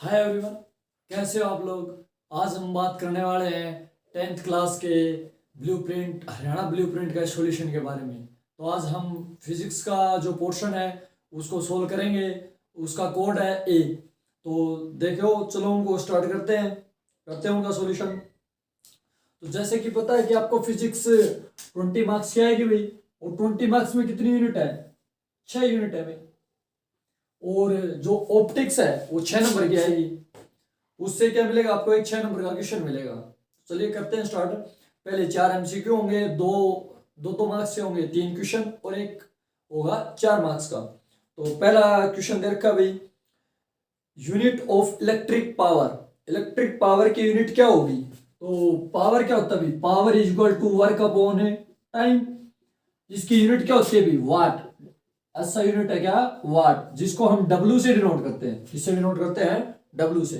Hi everyone, कैसे हो आप लोग। आज हम बात करने वाले हैं 10th क्लास के ब्लूप्रिंट हरियाणा ब्लूप्रिंट का सॉल्यूशन के बारे में। तो आज हम फिजिक्स का जो पोर्शन है उसको सोल्व करेंगे। उसका कोड है ए। तो देखो, चलो उनको स्टार्ट करते हैं उनका सॉल्यूशन। तो जैसे कि पता है कि आपको फिजिक्स 20 मार्क्स की आएगी भाई, और 20 मार्क्स में कितनी यूनिट है? 6 यूनिट है भाई। और जो ऑप्टिक्स है वो 6 नंबर की आएगी। उससे क्या मिलेगा आपको? एक 6 नंबर का क्वेश्चन मिलेगा। चलिए करते हैं स्टार्ट। पहले 4 एमसीक्यू होंगे, दो दो दो मार्क्स से होंगे 3 क्वेश्चन, और एक होगा 4 मार्क्स का। तो पहला क्वेश्चन दे रखा भाई, unit of electric power. Electric power की यूनिट क्या होगी? तो पावर क्या होता है भाई? Power is equal to work upon time. इसकी यूनिट क्या होती है भाई? वाट। ऐसा यूनिट है क्या? वाट, जिसको हम डब्ल्यू से डिनोट करते हैं। किससे डिनोट करते हैं? डब्ल्यू से।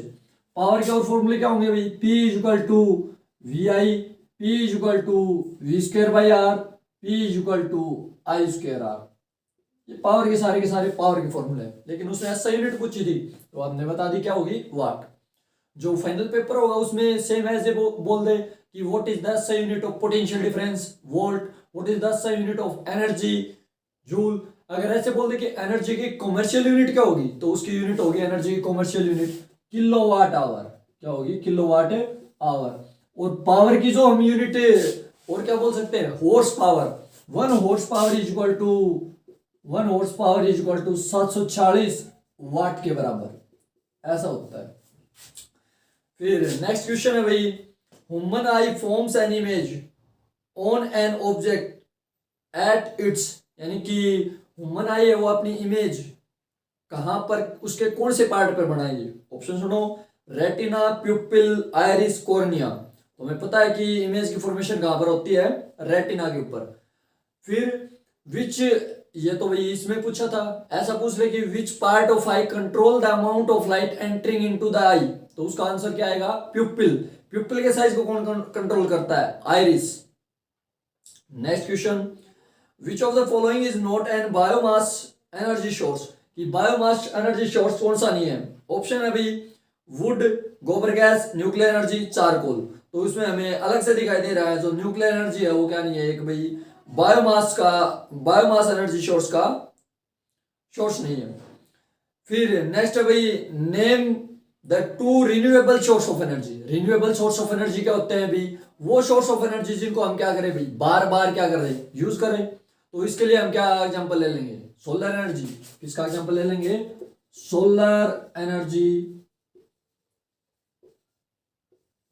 पावर के और फॉर्मूले क्या होंगे भाई? P is equal to V I, P is equal to V square by R, P is equal to I square R. ये पावर के सारे पावर के फॉर्मूले हैं, लेकिन उसने ऐसा यूनिट पूछी थी तो आपने बता दी क्या होगी? वाट। जो फाइनल पेपर होगा उसमें सेम ऐसे बोल दे कि what is the SI unit of potential difference? Volt. What is the SI unit of energy? Joule. अगर ऐसे बोल दे कि एनर्जी की कॉमर्शियल यूनिट क्या होगी, तो उसकी यूनिट होगी एनर्जी की कॉमर्शियल यूनिट किलोवाट आवर। क्या होगी? Kilowatt hour. और पावर की जो हम यूनिट और क्या बोल सकते हैं? Horse power. One horse power is equal to 740 watt के बराबर। ऐसा होता है। फिर नेक्स्ट क्वेश्चन है भाई, human I forms an image on an object at its. यानी कि ह्यूमन आई है वो अपनी इमेज कहां पर, उसके कौन से पार्ट पर बनाएगी? ऑप्शन सुनो, रेटिना, प्यूपिल, आयरिस, कॉर्निया। तो हमें पता है कि इमेज की फॉर्मेशन कहां पर होती है? रेटिना के ऊपर। फिर विच, ये तो भाई इसमें पूछा था। ऐसा पूछ ले कि which part of eye control the amount of light entering into the eye. तो उसका आंसर क्या आएगा? प्यूपिल। प्यूपिल के साइज को कौन कंट्रोल करता है? Iris. Next question, which of the following is not an biomass energy source. कि बायोमास एनर्जी सोर्स कौन सा नहीं है? ऑप्शन है भाई, वुड, गोबर गैस, न्यूक्लियर एनर्जी, चारकोल। तो इसमें हमें अलग से दिखाई दे रहा है जो न्यूक्लियर एनर्जी है वो क्या नहीं है? एक भाई बायोमास एनर्जी सोर्स का सोर्स नहीं है। फिर नेक्स्ट है भाई, name the 2 renewable source of energy. Renewable source of energy क्या होते हैं भाई? वो सोर्स ऑफ एनर्जी जिनको हम क्या करें भाई? बार बार क्या करें? यूज करें। तो इसके लिए हम क्या एग्जांपल ले लेंगे? Solar energy. किसका एग्जांपल ले लेंगे? Solar energy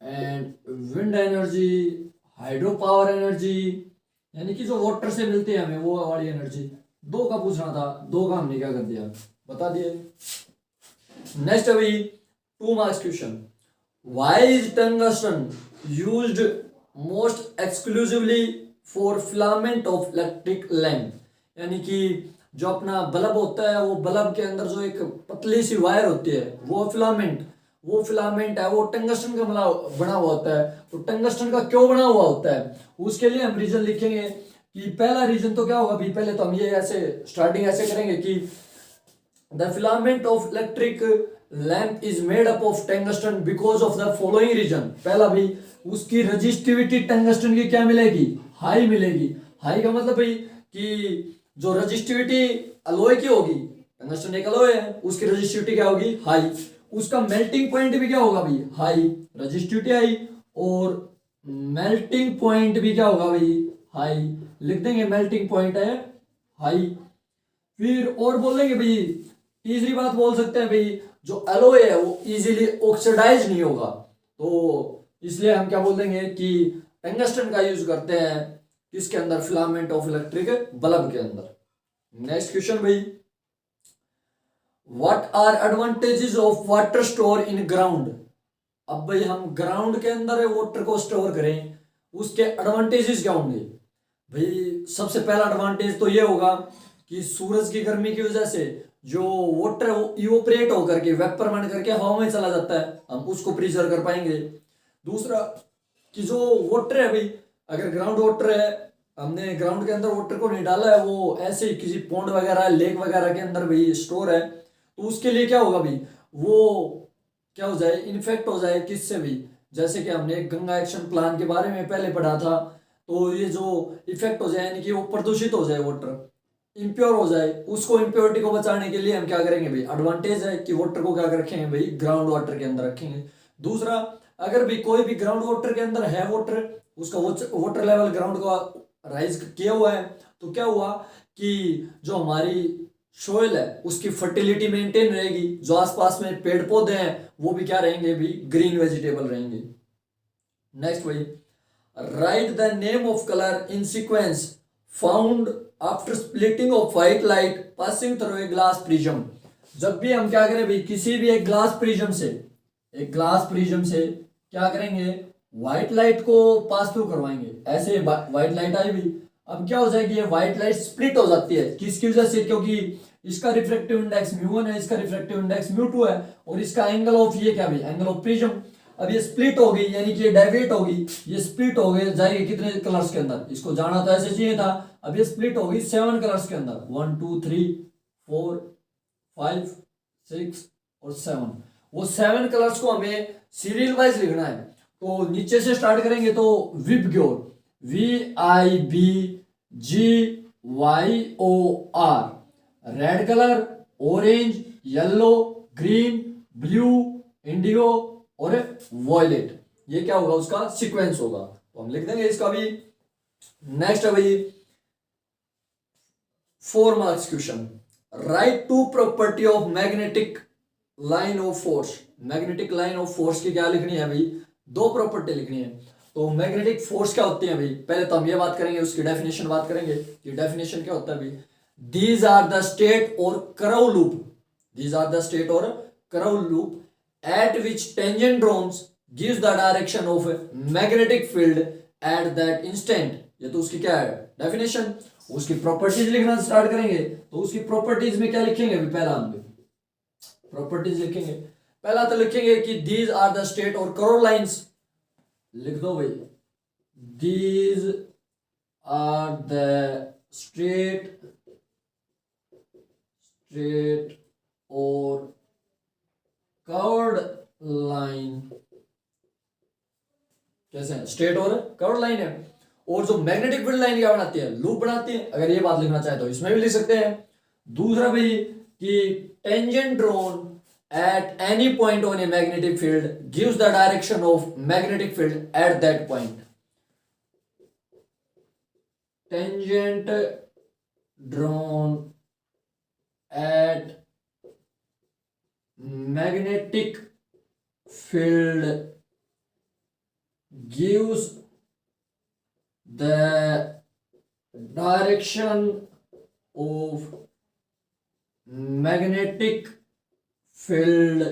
and wind energy, hydro power energy. यानी कि जो वाटर से मिलती है हमें वो वाली एनर्जी। 2 का पूछना था, 2 का हमने क्या कर दिया? बता दिए। नेक्स्ट है भाई 2 marks question, why is tungsten used most exclusively for filament of electric lamp. यानी कि जो अपना बल्ब होता है वो बल्ब के अंदर जो एक पतली सी वायर होती है वो फिलामेंट है, वो टंगस्टन का बना हुआ होता है। तो टंगस्टन का क्यों बना हुआ होता है उसके लिए हम रीजन लिखेंगे। कि पहला रीजन तो क्या होगा भाई? पहले तो हम ये ऐसे स्टार्टिंग ऐसे करेंगे कि the filament of electric lamp is made up of tungsten because of the following reason. पहला भाई, उसकी रजिस्टिविटी टंगस्टन की क्या मिलेगी? हाई मिलेगी। हाई का मतलब भाई कि जो रजिस्टिविटी अलॉय की होगी, टंगस्टन एक अलॉय है, उसकी रजिस्टिविटी क्या होगी? हाई। उसका मेल्टिंग पॉइंट भी क्या होगा भाई? हाई। रजिस्टिविटी हाई और मेल्टिंग पॉइंट भी क्या होगा भाई? हाई। लिख देंगे मेल्टिंग पॉइंट है हाई। फिर और बोल देंगे भाई, तीसरी बात बोल सकते हैं भाई, जो एलॉय है वो इजीली ऑक्सीडाइज नहीं होगा। तो इसलिए हम क्या बोल देंगे कि टंगस्टन का यूज करते हैं किसके अंदर? फिलामेंट ऑफ इलेक्ट्रिक बल्ब के अंदर। नेक्स्ट क्वेश्चन भाई, what are advantages of water store in ground. अब भाई हम ग्राउंड के अंदर वाटर को स्टोर करें, उसके एडवांटेजेस क्या होंगे भाई? सबसे पहला एडवांटेज तो ये होगा कि सूरज की गर्मी की वजह से जो वाटर वो इवोपरेट होकर के वेपर बन करके हवा में चला जाता है, हम उसको प्रिजर्व कर पाएंगे। दूसरा कि जो वाटर है भाई, अगर ग्राउंड वाटर है, हमने ग्राउंड के अंदर वाटर को नहीं डाला है, वो ऐसे ही किसी पॉन्ड वगैरह लेक वगैरह के अंदर भाई स्टोर है, तो उसके लिए क्या होगा भाई? वो क्या हो जाए, इन्फेक्ट हो जाए किससे भी, जैसे कि हमने गंगा एक्शन प्लान के बारे में पहले पढ़ा था। तो ये जो इफेक्ट हो जाए यानी कि वो प्रदूषित हो जाए, वाटर इम्प्योर हो जाए, उसको इम्प्योरिटी को बचाने के लिए हम क्या करेंगे भाई, एडवांटेज है कि वाटर को क्या रखेंगे भाई, ग्राउंड वाटर के अंदर रखेंगे। दूसरा, अगर भी कोई भी ग्राउंड वाटर के अंदर है वाटर, उसका वाटर लेवल ग्राउंड का राइज किया हुआ है, तो क्या हुआ कि जो हमारी सोइल है उसकी फर्टिलिटी मेंटेन रहेगी, जो आसपास में पेड़ पौधे हैं वो भी क्या रहेंगे भी, ग्रीन वेजिटेबल रहेंगे। नेक्स्ट भाई, right the name of colour in sequence found after splitting of white light passing through a glass prism. जब भी हम क्या करें भाई, किसी भी एक ग्लास प्रिज्म से, एक ग्लास प्रिज्म से क्या करेंगे, व्हाइट लाइट को पास थ्रू करवाएंगे, ऐसे व्हाइट लाइट आई भी, अब क्या हो जाएगी, ये व्हाइट लाइट स्प्लिट हो जाती है, किसकी वजह से, क्योंकि इसका रिफ्रैक्टिव इंडेक्स म्यू1 है, इसका रिफ्रैक्टिव इंडेक्स म्यू2 है, और इसका एंगल ऑफ ये क्या भाई, एंगल ऑफ प्रिज्म। अब ये स्प्लिट हो गई यानी कि ये डाइवेट होगी, ये स्प्लिट हो गई जाएगी कितने कलर्स के अंदर, इसको जाना तो ऐसे चाहिए था। अब ये स्प्लिट हो गई 7 कलर्स के अंदर, 1 2 3 4 5 6 और 7। वो 7 कलर्स को हमें सीरियल वाइज लिखना है, तो नीचे से स्टार्ट करेंगे तो VIBGYOR, VIBGYOR, red colour, orange, yellow, green, blue, Indigo और वॉयलेट, ये क्या होगा, उसका सीक्वेंस होगा, तो हम लिख देंगे इसका भी। नेक्स्ट है भाई 4 marks question, write to property of magnetic line of force. Magnetic line of force की क्या लिखनी है भाई, 2 प्रॉपर्टी लिखनी है। तो मैग्नेटिक फोर्स क्या होती है भाई, पहले तो हम ये बात करेंगे, उसकी डेफिनेशन बात करेंगे कि डेफिनेशन क्या होता है भाई, दीज आर द स्टेट और curve loop, these are the state और curve loop at which tangent drones gives the direction of magnetic field at that instant। ये तो उसकी क्या है डेफिनेशन। उसकी प्रॉपर्टीज लिखना स्टार्ट करेंगे, तो उसकी प्रॉपर्टीज में क्या लिखेंगे अभी, पहला हम प्रॉपर्टीज लिखेंगे, पहला तो लिखेंगे कि दीज आर द स्टेट और कर्व लाइंस, लिख दो भाई, दीज आर द स्ट्रेट और कर्व्ड लाइन, कैसे है, स्ट्रेट और कर्व्ड लाइन है। और जो मैग्नेटिक फील्ड लाइन क्या बनाती है, लूप बनाती है, अगर ये बात लिखना चाहे तो इसमें भी लिख सकते हैं। दूसरा भाई कि tangent drawn at any point on a magnetic field gives the direction of magnetic field at that point. Tangent drawn at magnetic field gives the direction of magnetic field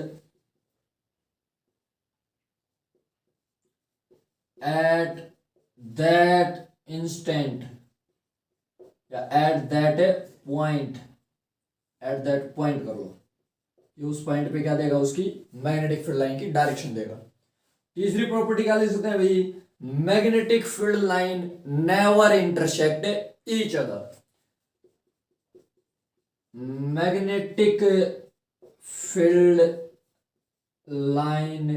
at that instant या at that point, at that point कर लो, ये उस point पे क्या देगा, उसकी magnetic field line की direction देगा। तीसरी प्रॉपर्टी क्या लिख सकते हैं भाई, magnetic field line never intersect each other. Magnetic field line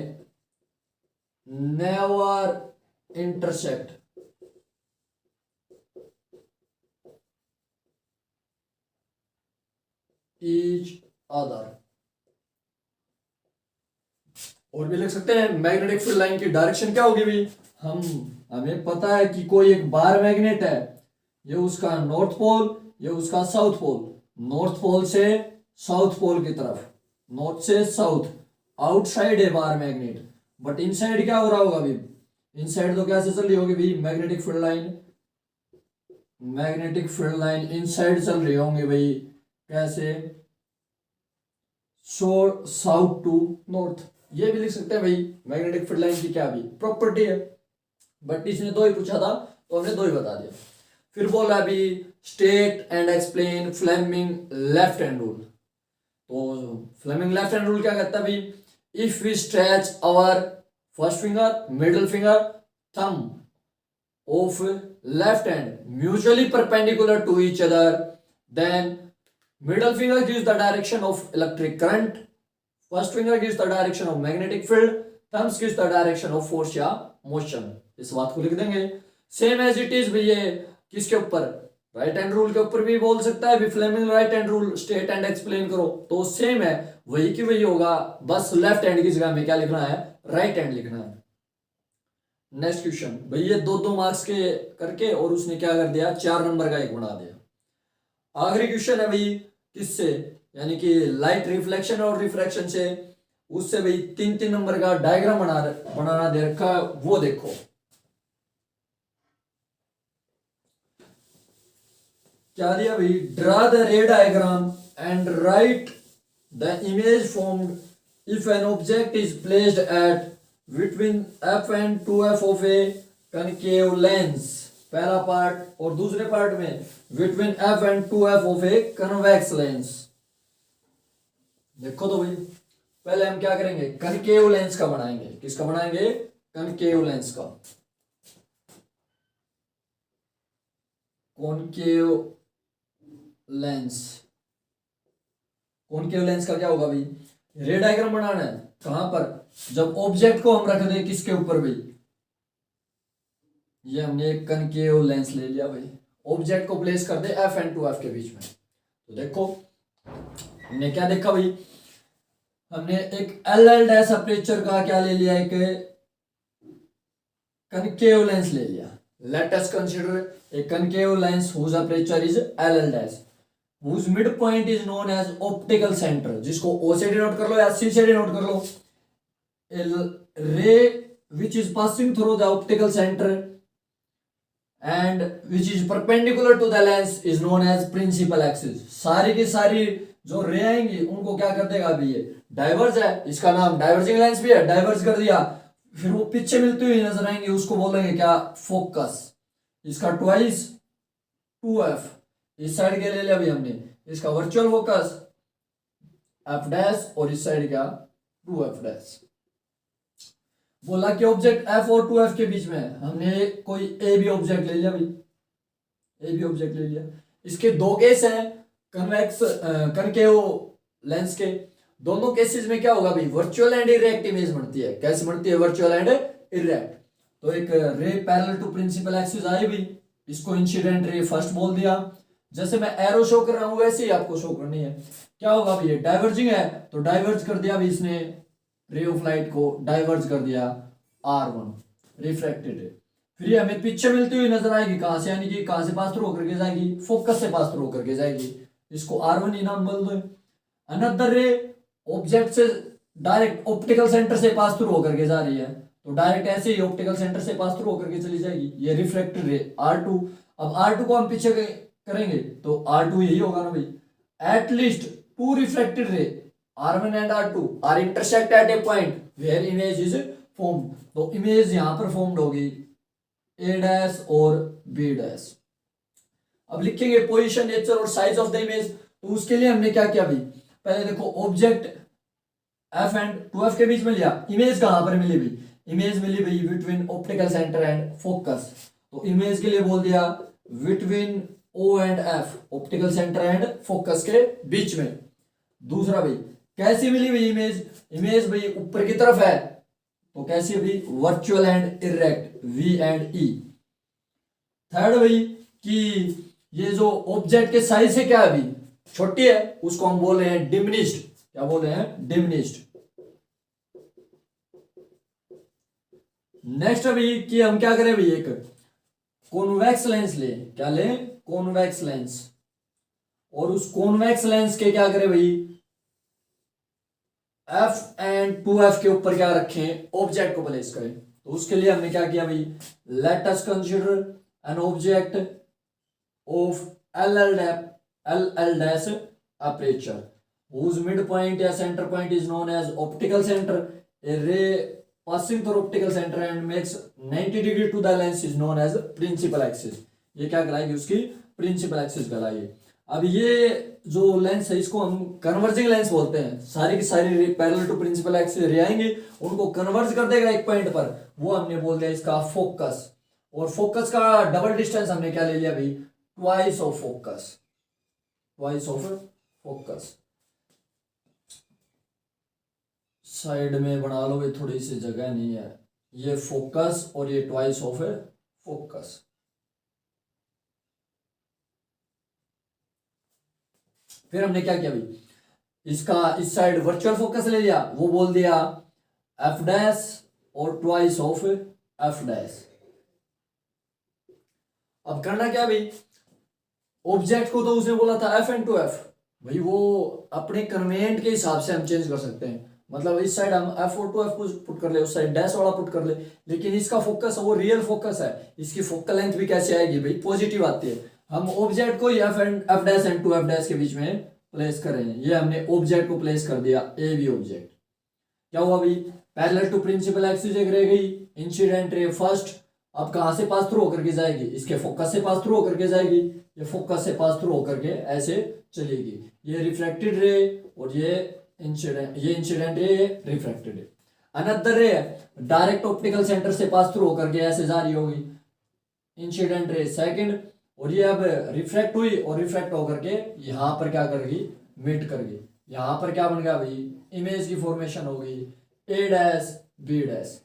never intersect each other. और भी लिख सकते हैं मैग्नेटिक फील्ड लाइन की डायरेक्शन क्या होगी भाई, हमें पता है कि कोई एक बार मैग्नेट है, ये उसका नॉर्थ पोल, ये उसका साउथ पोल, नॉर्थ पोल से साउथ पोल की तरफ, नॉर्थ से साउथ, आउटसाइड है बार मैग्नेट, बट इनसाइड क्या हो रहा होगा भाई, इनसाइड तो कैसे चल रही होगी भाई, magnetic field line, magnetic field line inside चल रही होंगे भाई, कैसे, साउथ टू नॉर्थ। ये भी लिख सकते हैं भाई मैग्नेटिक फील्ड लाइन की क्या भी प्रॉपर्टी है, बट इसने 2 ही पूछा था तो हमने 2 ही बता दिया। फिर बोला अभी state and explain Fleming left hand rule. तो फ्लेमिंग लेफ्ट हैंड रूल क्या कहता है भाई, if we stretch our first finger, middle finger, thumb of left hand mutually perpendicular to each other, then middle finger gives the direction of electric current first finger gives the direction of magnetic field, thumbs gives the direction of force या मोशन। इस बात को लिख देंगे। Same as it is भैया किसके ऊपर, राइट हैंड रूल के ऊपर भी बोल सकता है, Fleming right hand rule state and explain करो, तो सेम है, वही की वही होगा, बस लेफ्ट हैंड की जगह में क्या लिखना है, राइट हैंड लिखना है। नेक्स्ट क्वेश्चन भाई ये 2-2 मार्क्स के करके और उसने क्या कर दिया, 4 नंबर का एक बना दिया। आखिरी क्वेश्चन है भाई किससे, यानी कि लाइट रिफ्लेक्शन और रिफ्रैक्शन से, उससे भाई 3-3 नंबर का डायग्राम बनाना दे रखा, वो देखो। क्या दिया भाई, ड्रा द रे diagram and right the image formed if an object is placed at between f and 2f of a concave lens, पहला पार्ट, और दूसरे पार्ट में between f and 2f of a convex lens। देखो तो भाई पहले हम क्या करेंगे, कनकेव लेंस का बनाएंगे, किसका बनाएंगे, कनकेव लेंस का। कॉनकेव लेंस, कॉनकेव लेंस का क्या होगा भाई, रे डायग्राम बनाना है कहां पर, जब ऑब्जेक्ट को हम रख दें किसके ऊपर भाई, ये हमने एक कनकेव लेंस ले लिया भाई, ऑब्जेक्ट को प्लेस कर दे f and 2f के बीच में। तो देखो हमने क्या देखा भाई, हमने एक LL डैश अपर्चर का क्या ले लिया, एक कनकेव लेंस ले लिया। Late us consider a concave lens whose aperture is LL dash whose midpoint is known as optical center, जिसको O से डिनोट कर लो या C से डिनोट कर लो। ray which is passing through the optical center and which is perpendicular to the lens is known as principal axis। सारी की सारी जो रे आएंगी उनको क्या कर देगा अभी, ये डाइवर्ज है, इसका नाम डाइवर्जिंग लेंस भी है, डाइवर्ज कर दिया, फिर वो पीछे मिलती हुई नजर आएंगी, उसको बोलेंगे क्या, फोकस। इसका ट्वाइस 2f, इस साइड के ले लिया अभी हमने, इसका वर्चुअल फोकस f डैश, और इस साइड क्या 2f डैश। बोला कि ऑब्जेक्ट f और 2f के बीच में है, हमने कोई ए बी ऑब्जेक्ट ले लिया भाई, ए बी ऑब्जेक्ट ले लिया। इसके दो केस हैं कन्वेक्स कनकेव लेंस के, दोनों केसेस में क्या होगा भाई, वर्चुअल एंड इरेक्ट इमेज बनती है। कैसे बनती है, वर्चुअल एंड इरेक्ट। तो एक ray parallel to principal axis आई भी, इसको इंसिडेंट रे फर्स्ट बोल दिया। जैसे मैं एरो शो कर रहा हूं वैसे ही आपको शो करनी है। क्या होगा भाई, डाइवर्जिंग है तो डाइवर्ज कर दिया भी इसने रे ऑफ लाइट को, डाइवर्ज कर दिया R1 रिफ्रैक्टेड रे। फिर ये हमें पीछे मिलती हुई नजर आएगी, कहां से, यानी कि कहां से पास थ्रू होकर के जाएगी, फोकस से पास थ्रू होकर के जाएगी, इसको R1 ही नाम बोल दो। अनदर रे ऑब्जेक्ट से डायरेक्ट ऑप्टिकल सेंटर से पास थ्रू होकर के जा रही है, तो डायरेक्ट ऐसे ही ऑप्टिकल सेंटर से पास थ्रू होकर के चली जाएगी, ये रिफ्रैक्टेड रे R2। अब R2 को हम पीछे करेंगे तो R2 यही होगा ना भाई, at least 2 refracted ray R1 and R2 are intersect at a point where image is formed. तो इमेज यहां पर फॉर्म्ड होगी A डैश और B डैश। अब लिखेंगे पोजीशन, नेचर और साइज ऑफ द इमेज। तो उसके लिए हमने क्या किया भाई, पहले देखो ऑब्जेक्ट f एंड 2f के बीच में लिया, इमेज कहां पर मिली भाई, इमेज मिली भाई between optical centre and focus. तो इमेज के लिए बोल दिया between O and F, optical centre and focus के बीच में। दूसरा भाई कैसी मिली भाई इमेज, इमेज भाई ऊपर की तरफ है, तो कैसी भाई, virtual and erect V and E। Third भाई कि ये जो ऑब्जेक्ट के साइज है क्या अभी छोटी है, उसको हम बोल रहे हैं डिमिनिश्ड। क्या बोल रहे हैं, डिमिनिश्ड। नेक्स्ट अभी कि हम क्या करें भाई, एक कॉन्वेक्स लेंस ले, क्या ले, कॉन्वेक्स लेंस, और उस कॉन्वेक्स लेंस के क्या करें भाई, f एंड 2f के ऊपर क्या रखें, ऑब्जेक्ट को प्लेस करें। तो उसके लिए हमने क्या किया भाई, late us consider an object of LL dash aperture whose midpoint या center point is known as optical center, a ray passing through optical center and makes 90 degree to the lens is known as principal axis। ये क्या कहलाएगी, उसकी principal axis कहलाएगी। अब ये जो lens है इसको हम कन्वर्जिंग लेंस बोलते हैं, सारी की सारी पैरेलल टू प्रिंसिपल एक्सिस रे आएंगे, उनको कन्वर्ज कर देगा एक पॉइंट पर, वो हमने बोल दिया इसका फोकस। और फोकस का डबल डिस्टेंस हमने क्या ले लिया भाई, twice of focus, twice of focus. Side में बना लो, ये थोड़ी सी जगह नहीं है। ये फोकस और ये ट्वाइस ऑफ है फोकस। फिर हमने क्या किया भाई, इसका इस साइड वर्चुअल फोकस ले लिया, वो बोल दिया एफ डैश और ट्वाइस ऑफ एफ डैश। अब करना क्या भाई, ऑब्जेक्ट को तो उसने बोला था एफ एंड टू एफ, भाई वो अपने कन्वेंट के हिसाब से हम चेंज कर सकते हैं। मतलब इस साइड हम एफ और टू एफ पुट कर ले, उस साइड डैश वाला पुट कर ले, लेकिन इसका फोकस वो रियल फोकस है, इसकी फोकल लेंथ भी कैसे आएगी भाई, पॉजिटिव आती है। हम ऑब्जेक्ट को F dash and two F dash के बीच में प्लेस करेंगे। ये हमने ऑब्जेक्ट को प्लेस कर दिया, ए बी ऑब्जेक्ट। क्या हुआ भाई, पैरेलल टू प्रिंसिपल एक्सिस एक रह गई, इंसिडेंट रे फर्स्ट, अब कहां से पास थ्रू होकर के जाएगी, इसके फोकस से पास थ्रू होकर के जाएगी, ये फोकस से पास थ्रू होकर के ऐसे चलेगी। ये रिफ्लेक्टेड रे और ये इंसिडेंट रे, ये रिफ्लेक्टेड रे। अनदर रे डायरेक्ट ऑप्टिकल सेंटर से पास थ्रू होकर के ऐसे जा रही होगी, इंसिडेंट रे सेकंड, और ये अब रिफ्लेक्ट हुई और रिफ्लेक्ट होकर के यहां पर क्या करेगी, मीट करेगी। यहां पर क्या बन गया भाई, इमेज की फॉर्मेशन होगी ए डैश बी डैश।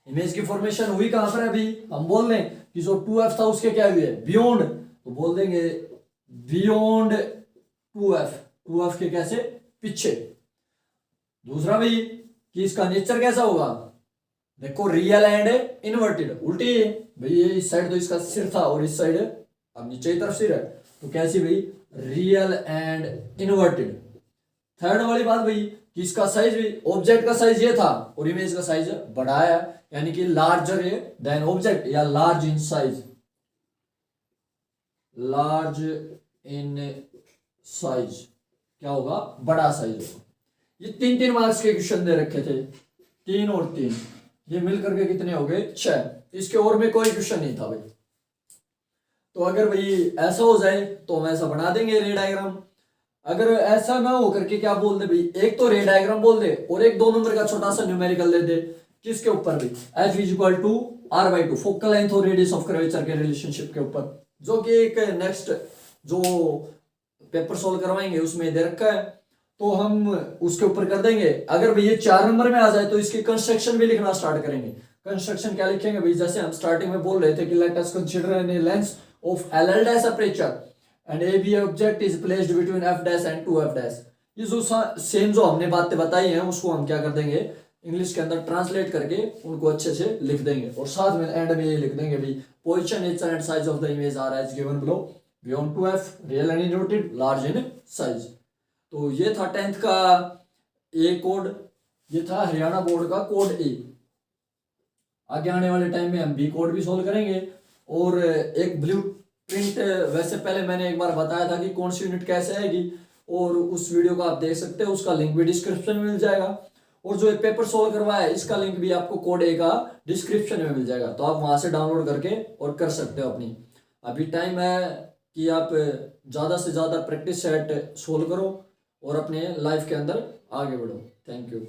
इमेज की फॉर्मेशन हुई कहां पर है अभी, हम बोल दें कि जो 2f था उसके क्या हुए बियॉन्ड, तो बोल देंगे बियॉन्ड 2f के कैसे पीछे। दूसरा भाई कि इसका नेचर कैसा होगा, देखो रियल एंड इन्वर्टेड, उल्टी है भाई, ये इस साइड तो इसका सिर था और इस साइड अब नीचे की तरफ सिर है, तो कैसी भाई रियल एंड इन्वर्टेड। थर्ड वाली बात भाई कि इसका साइज भी, ऑब्जेक्ट का साइज ये था और इमेज का साइज बढ़ाया, यानी कि लार्जर देन ऑब्जेक्ट या large in size, large in size क्या होगा, बड़ा साइज होगा। ये 3-3 मार्क्स के क्वेश्चन दे रखे थे, 3 और 3, ये मिलकर के कितने हो गए 6। इसके और में कोई क्वेश्चन नहीं था भाई। तो अगर भाई ऐसा हो जाए तो हम ऐसा बना देंगे रे डायग्राम। अगर ऐसा ना हो करके क्या बोल दे भाई, एक तो रे डायग्राम बोल दे और एक 2 नंबर का छोटा सा न्यूमेरिकल दे दे, किसके ऊपर भी, F is equal to R by 2, focal length और रेडियस ऑफ कर्वेचर के रिलेशनशिप के ऊपर, जो कि एक नेक्स्ट जो पेपर सोल्व करवाएंगे उसमें दे रखा है, तो हम उसके ऊपर कर देंगे। अगर भाई ये 4 नंबर में आ जाए तो इसकी कंस्ट्रक्शन भी लिखना स्टार्ट करेंगे। कंस्ट्रक्शन क्या लिखेंगे भाई, जैसे हम स्टार्टिंग में बोल रहे थे कि let us consider an lens of L dash aperture and A B object is placed between F dash and 2f dash. ये जो सेम जो हमने बातें बताई हैं उसको हम क्या कर देंगे, इंग्लिश के अंदर ट्रांसलेट करके उनको अच्छे से लिख देंगे, और साथ में एंड में ये लिख देंगे भाई position nature and size of the image are as given below, beyond 2f real and inverted, large in size. तो ये था 10th का ए कोड, ये था हरियाणा बोर्ड का कोड ए। आगे आने वाले टाइम में हम बी कोड भी सोल्व करेंगे, और एक ब्लू प्रिंट, वैसे पहले मैंने एक बार बताया था कि कौन सी यूनिट कैसे आएगी, और उस वीडियो को आप देख सकते हैं, उसका लिंक भी डिस्क्रिप्शन में मिल जाएगा। और जो ये पेपर सोल्व करवाया है इसका लिंक भी आपको कोड ए का डिस्क्रिप्शन में मिल जाएगा, तो आप वहां से डाउनलोड करके और कर सकते हो अपनी। अभी टाइम है कि आप ज़्यादा से ज़्यादा प्रैक्टिस सेट सोल्व करो और अपने लाइफ के अंदर आगे बढ़ो। Thank you.